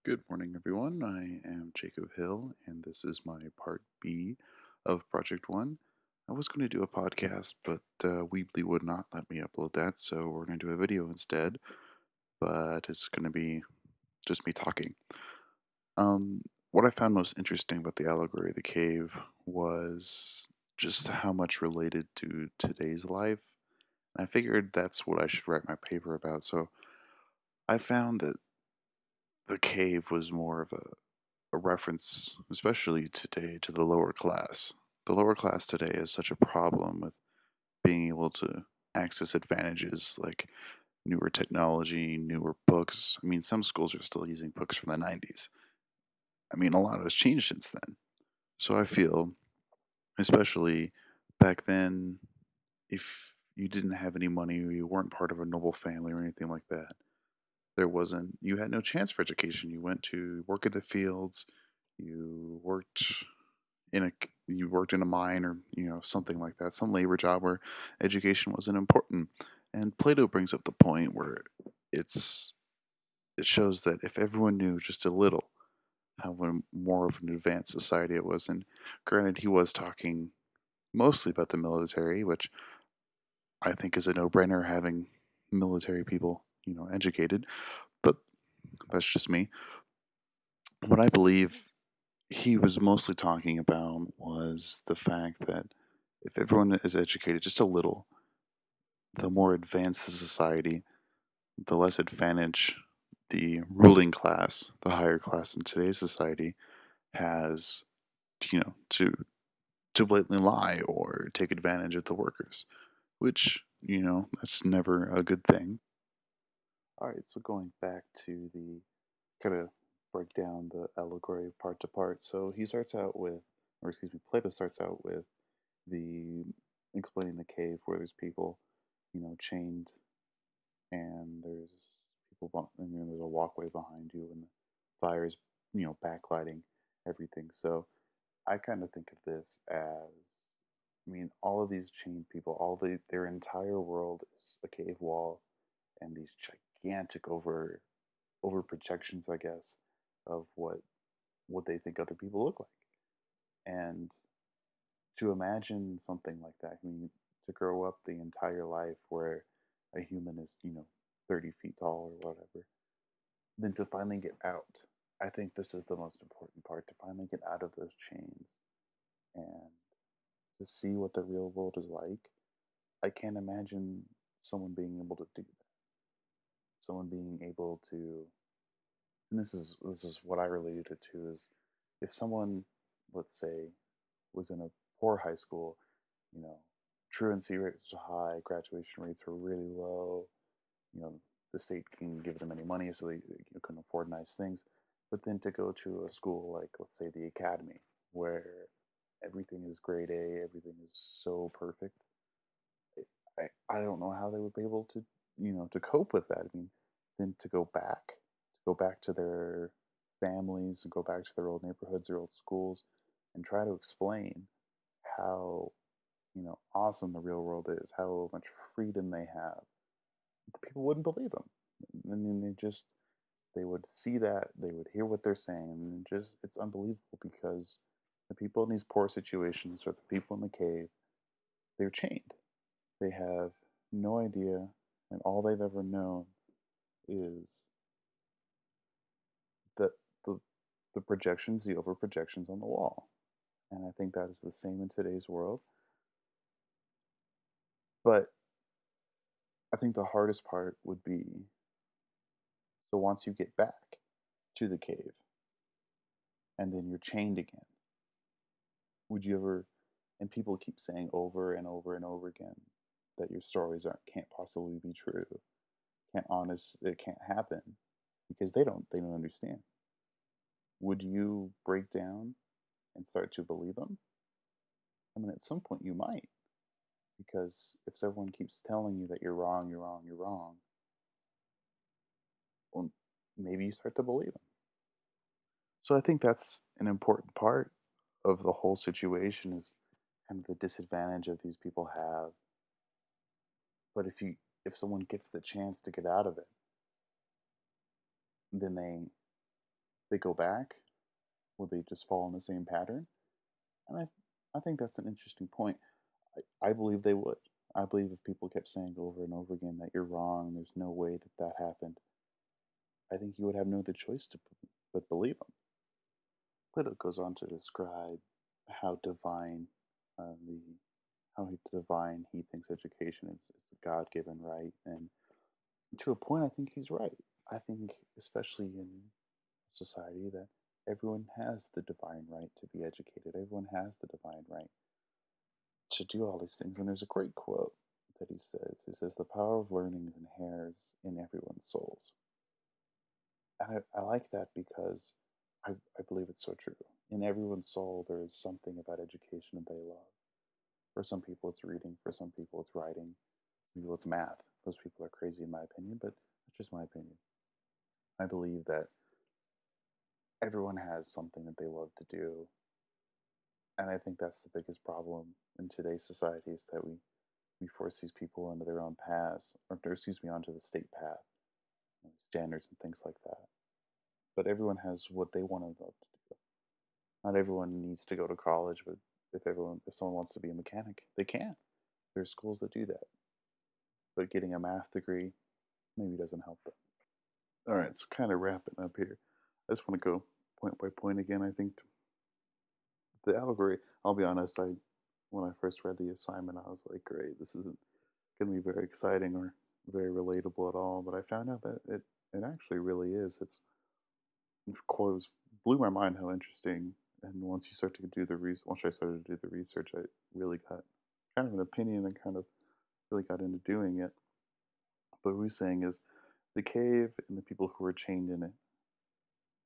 Good morning, everyone. I am Jacob Hill, and this is my part B of Project One. I was going to do a podcast, but Weebly would not let me upload that, so we're going to do a video instead. But it's going to be just me talking. What I found most interesting about the allegory of the cave was just how much related to today's life. And I figured that's what I should write my paper about. So I found that the cave was more of a reference, especially today, to the lower class. The lower class today has such a problem with being able to access advantages like newer technology, newer books. I mean, some schools are still using books from the 90s. I mean, a lot has changed since then. So I feel, especially back then, if you didn't have any money or you weren't part of a noble family or anything like that, you had no chance for education. You went to work in the fields, you worked you worked in a mine or something like that, some labor job where education wasn't important. And Plato brings up the point where it's it shows that if everyone knew just a little, how more of an advanced society it was. And granted, he was talking mostly about the military, which I think is a no-brainer, having military people educated. But that's just me. What I believe he was mostly talking about was the fact that if everyone is educated just a little, the more advanced the society, the less advantage the ruling class, the higher class in today's society, has, to blatantly lie or take advantage of the workers, which that's never a good thing. All right, so going back to the kind of break down the allegory part to part. So he starts out with, or excuse me, Plato starts out with the explaining the cave where there's people, chained, and there's and there's a walkway behind you, and the fire is, backlighting everything. So I kind of think of this as, I mean, all of these chained people, their entire world is a cave wall, and these gigantic over projections, I guess, of what they think other people look like. And to imagine something like that, I mean, to grow up the entire life where a human is, 30 feet tall or whatever, then to finally get out. I think this is the most important part, to finally get out of those chains and to see what the real world is like. I can't imagine someone being able to do that. Someone being able to, and this is what I related it to, is if someone, let's say, was in a poor high school, you know, truancy rates are high, graduation rates are really low, you know, the state can give them any money, so they can afford nice things. But then to go to a school like, let's say, the academy, where everything is grade A, everything is so perfect, I don't know how they would be able to, to cope with that. I mean, then to go back to their families and go back to their old neighborhoods, their old schools, and try to explain how, awesome the real world is, how much freedom they have. The people wouldn't believe them. I mean, they would see that, they would hear what they're saying, and it's unbelievable because the people in these poor situations, or the people in the cave, they're chained. They have no idea, and all they've ever known is that the the projections, the over projections on the wall. And I think that is the same in today's world. But I think the hardest part would be, so once you get back to the cave and then you're chained again, would you ever, and people keep saying over and over and over again that your stories aren't can't possibly be true, it can't happen, because they don't understand. Would you break down and start to believe them? I mean, at some point you might, because if everyone keeps telling you that you're wrong, you're wrong, you're wrong, well, maybe you start to believe them. So I think that's an important part of the whole situation, is kind of the disadvantage of these people have. But if someone gets the chance to get out of it, then they go back? Will they just fall in the same pattern? And I think that's an interesting point. I believe they would. I believe if people kept saying over and over again that you're wrong, there's no way that that happened, I think you would have no other choice but believe them. Plato goes on to describe how divine the divine he thinks education is a God-given right, and to a point, I think he's right. I think, especially in society, that everyone has the divine right to be educated. Everyone has the divine right to do all these things. And there's a great quote that he says. He says, "The power of learning is inherent in everyone's souls." And I like that because I believe it's so true. In everyone's soul, there is something about education that they love. For some people, it's reading. For some people, it's writing. Some people, it's math. Those people are crazy, in my opinion, but that's just my opinion. I believe that everyone has something that they love to do. And I think that's the biggest problem in today's society is that we force these people into their own paths, or excuse me, onto the state path, standards and things like that. But everyone has what they want to love to do. Not everyone needs to go to college, but if someone wants to be a mechanic, they can. There's schools that do that. But getting a math degree maybe doesn't help them. All right, so kind of wrapping up here. I just want to go point by point again. I think the allegory, I'll be honest, when I first read the assignment, I was like, great, this isn't going to be very exciting or very relatable at all. But I found out that it actually really is. It blew my mind how interesting. And once you start to do the research, once I started to do the research, I really got kind of an opinion and kind of really got into doing it. But what we're saying is the cave and the people who were chained in it.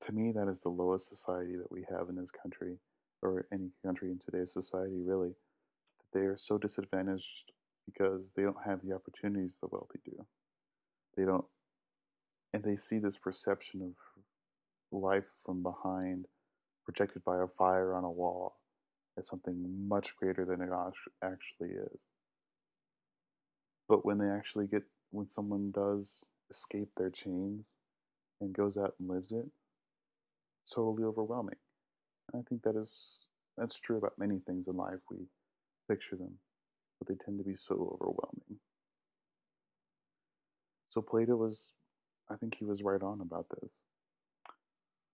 To me, that is the lowest society that we have in this country, or any country in today's society, really. They are so disadvantaged because they don't have the opportunities the wealthy do. They don't, and they see this perception of life from behind, projected by a fire on a wall, as something much greater than it actually is. But when someone does escape their chains and goes out and lives it, it's totally overwhelming. And I think that's true about many things in life. We picture them, but they tend to be so overwhelming. So Plato was, I think he was right on about this.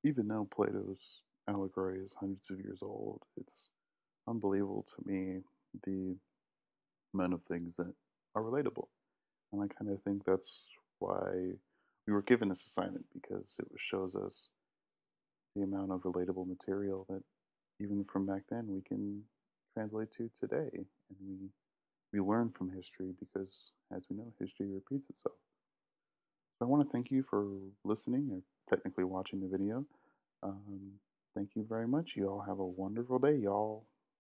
Even though Plato's allegory is hundreds of years old, it's unbelievable to me the amount of things that are relatable. And I kind of think that's why we were given this assignment because it shows us the amount of relatable material that even from back then we can translate to today. And we learn from history because, as we know, history repeats itself. So I want to thank you for listening or technically watching the video. Um, thank you very much. You all have a wonderful day. Y'all